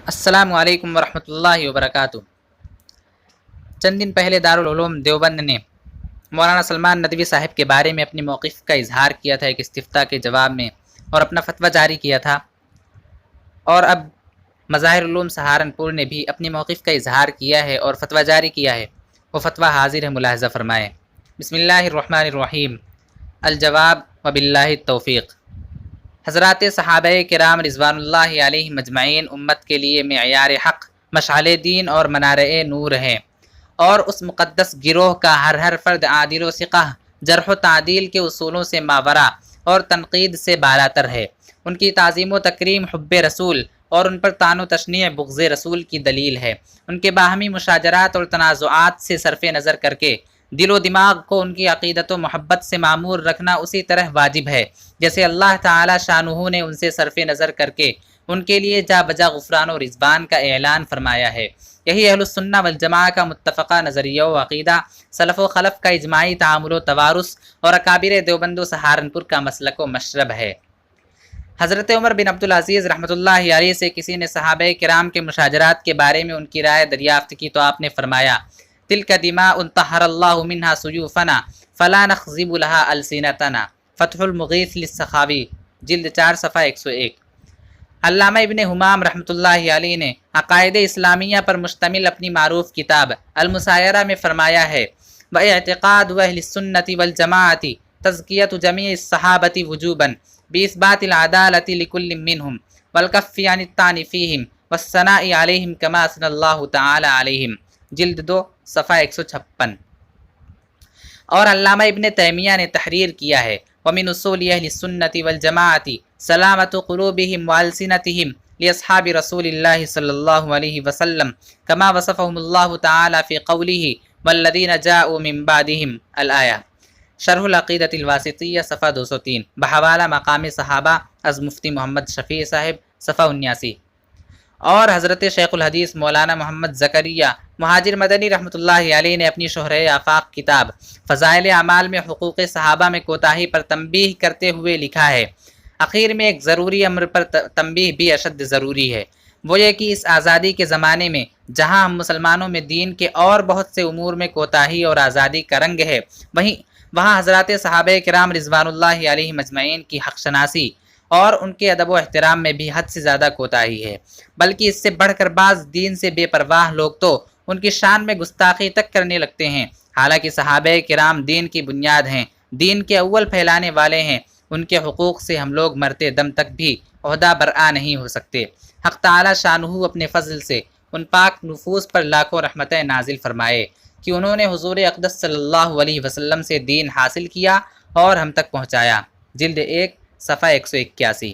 السلام علیکم ورحمۃ اللہ وبرکاتہ۔ چند دن پہلے دارالعلوم دیوبند نے مولانا سلمان ندوی صاحب کے بارے میں اپنی موقف کا اظہار کیا تھا ایک استفتاء کے جواب میں، اور اپنا فتویٰ جاری کیا تھا، اور اب مظاہر علوم سہارنپور نے بھی اپنی موقف کا اظہار کیا ہے اور فتویٰ جاری کیا ہے۔ وہ فتویٰ حاضر ہے، ملاحظہ فرمائیں۔ بسم اللہ الرحمن الرحیم۔ الجواب وباللہ التوفیق۔ حضرات صحابہ کرام رضوان اللہ علیہ مجمعین امت کے لیے معیار حق، مشعل دین اور منار نور ہیں، اور اس مقدس گروہ کا ہر فرد عادل و ثقہ، جرح و تعدیل کے اصولوں سے ماورا اور تنقید سے بالاتر ہے۔ ان کی تعظیم و تکریم حب رسول اور ان پر طعن و تشنیع بغض رسول کی دلیل ہے۔ ان کے باہمی مشاجرات اور تنازعات سے صرف نظر کر کے دل و دماغ کو ان کی عقیدت و محبت سے معمور رکھنا اسی طرح واجب ہے جیسے اللہ تعالی شانہ نے ان سے صرف نظر کر کے ان کے لیے جا بجا غفران و رضوان کا اعلان فرمایا ہے۔ یہی اہل السنہ والجماعہ کا متفقہ نظریہ و عقیدہ، سلف و خلف کا اجماعی تعامل و توارث اور اکابر دیوبند و سہارنپور کا مسلک و مشرب ہے۔ حضرت عمر بن عبدالعزیز رحمۃ اللہ علیہ سے کسی نے صحابہ کرام کے مشاجرات کے بارے میں ان کی رائے دریافت کی تو آپ نے فرمایا، تلک دماء طہر اللہ منہا سیوفنا فلا نخضب لہا السنتنا۔ فتح المغیث للسخاوی، جلد 4 صفحہ 101۔ علامہ ابن حمام رحمۃ اللہ علیہ نے عقائد اسلامیہ پر مشتمل اپنی معروف کتاب المسایرہ میں فرمایا ہے، وَاعْتِقَادُ أَهْلِ السُّنَّةِ وَالْجَمَاعَةِ تَزْكِيَةُ جَمِيعِ الصَّحَابَةِ وُجُوبًا بِإِثْبَاتِ الْعَدَالَةِ لِكُلٍّ مِّنْهُمْ وَالْكَفِّ عَنِ الطَّعْنِ فِيهِمْ وَالثَّنَاءِ عَلَيْهِمْ كَمَا أَثْنَى اللَّهُ تَعَالَى عَلَيْهِمْ، جلد 2 صفحہ 156۔ اور علامہ ابن تیمیہ نے تحریر کیا ہے، وَمِنْ أُصُولِ أَهْلِ السُّنَّةِ وَالْجَمَاعَةِ سَلَامَةُ قُلُوبِهِمْ وَأَلْسِنَتِهِمْ لِأَصْحَابِ رَسُولِ اللَّهِ صلی اللہ علیہ وسلم كما وصفهم اللہ تعالی فی قوله والذین جاءوا من بعدهم الآیہ۔ شرح العقیدۃ الواسطیہ صفحہ 203 بحوالہ مقام صحابہ از مفتی محمد شفیع صاحب صفحہ 79۔ اور حضرت شیخ الحدیث مولانا محمد زکریا مہاجر مدنی رحمۃ اللہ علیہ نے اپنی شہرۂ آفاق کتاب فضائل اعمال میں حقوق صحابہ میں کوتاہی پر تنبیہ کرتے ہوئے لکھا ہے، اخیر میں ایک ضروری امر پر تنبیہ بھی اشد ضروری ہے، وہ یہ کہ اس آزادی کے زمانے میں جہاں ہم مسلمانوں میں دین کے اور بہت سے امور میں کوتاہی اور آزادی کا رنگ ہے، وہاں حضرات صحابہ کرام رضوان اللہ علیہ مجمعین کی حق شناسی اور ان کے ادب و احترام میں بھی حد سے زیادہ کوتاہی ہے، بلکہ اس سے بڑھ کر بعض دین سے بے پرواہ لوگ تو ان کی شان میں گستاخی تک کرنے لگتے ہیں، حالانکہ صحابہ کرام دین کی بنیاد ہیں، دین کے اول پھیلانے والے ہیں، ان کے حقوق سے ہم لوگ مرتے دم تک بھی عہدہ برآ نہیں ہو سکتے۔ حق تعالی شانہ اپنے فضل سے ان پاک نفوس پر لاکھوں رحمتیں نازل فرمائے کہ انہوں نے حضور اقدس صلی اللہ علیہ وسلم سے دین حاصل کیا اور ہم تک پہنچایا، جلد 1 صفحہ 181۔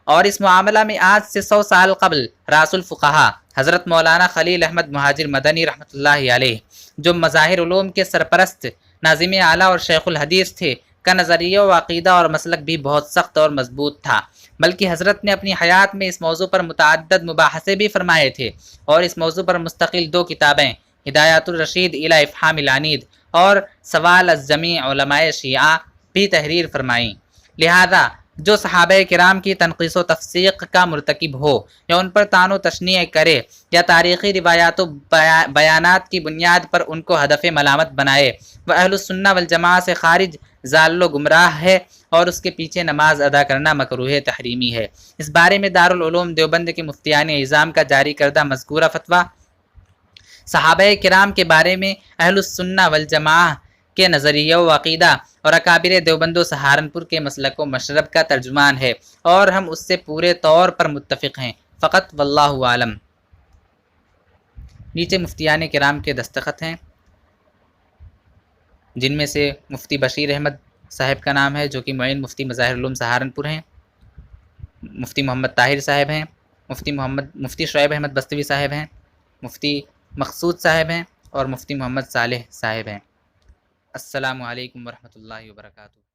اور اس معاملہ میں آج سے 100 سال قبل راس الفقہا حضرت مولانا خلیل احمد مہاجر مدنی رحمۃ اللہ علیہ، جو مظاہر علوم کے سرپرست، ناظم اعلیٰ اور شیخ الحدیث تھے، کا نظریہ و عقیدہ اور مسلک بھی بہت سخت اور مضبوط تھا، بلکہ حضرت نے اپنی حیات میں اس موضوع پر متعدد مباحثے بھی فرمائے تھے، اور اس موضوع پر مستقل 2 کتابیں ہدایات الرشید الی افہام العنید اور سوال از جمیع علماء شیعہ بھی تحریر فرمائیں۔ لہذا جو صحابہ کرام کی تنقیص و تفسیق کا مرتکب ہو یا ان پر طعن و تشنیع کرے یا تاریخی روایات و بیانات کی بنیاد پر ان کو ہدف ملامت بنائے، وہ اہل السنہ والجماعہ سے خارج ضال و گمراہ ہے اور اس کے پیچھے نماز ادا کرنا مکروہ تحریمی ہے۔ اس بارے میں دارالعلوم دیوبند کے مفتیان اعظام کا جاری کردہ مذکورہ فتویٰ صحابہ کرام کے بارے میں اہل السنہ والجماعہ کے نظریہ و عقیدہ اور اکابر دیوبند و سہارنپور کے مسلک و مشرب کا ترجمان ہے، اور ہم اس سے پورے طور پر متفق ہیں، فقط واللہ عالم۔ نیچے مفتیان کرام کے دستخط ہیں، جن میں سے مفتی بشیر احمد صاحب کا نام ہے، جو کہ معین مفتی مظاہر علوم سہارنپور ہیں، مفتی محمد طاہر صاحب ہیں، مفتی شعیب احمد بستوی صاحب ہیں، مفتی مقصود صاحب ہیں، اور مفتی محمد صالح صاحب ہیں۔ السلام علیکم ورحمۃ اللہ وبرکاتہ۔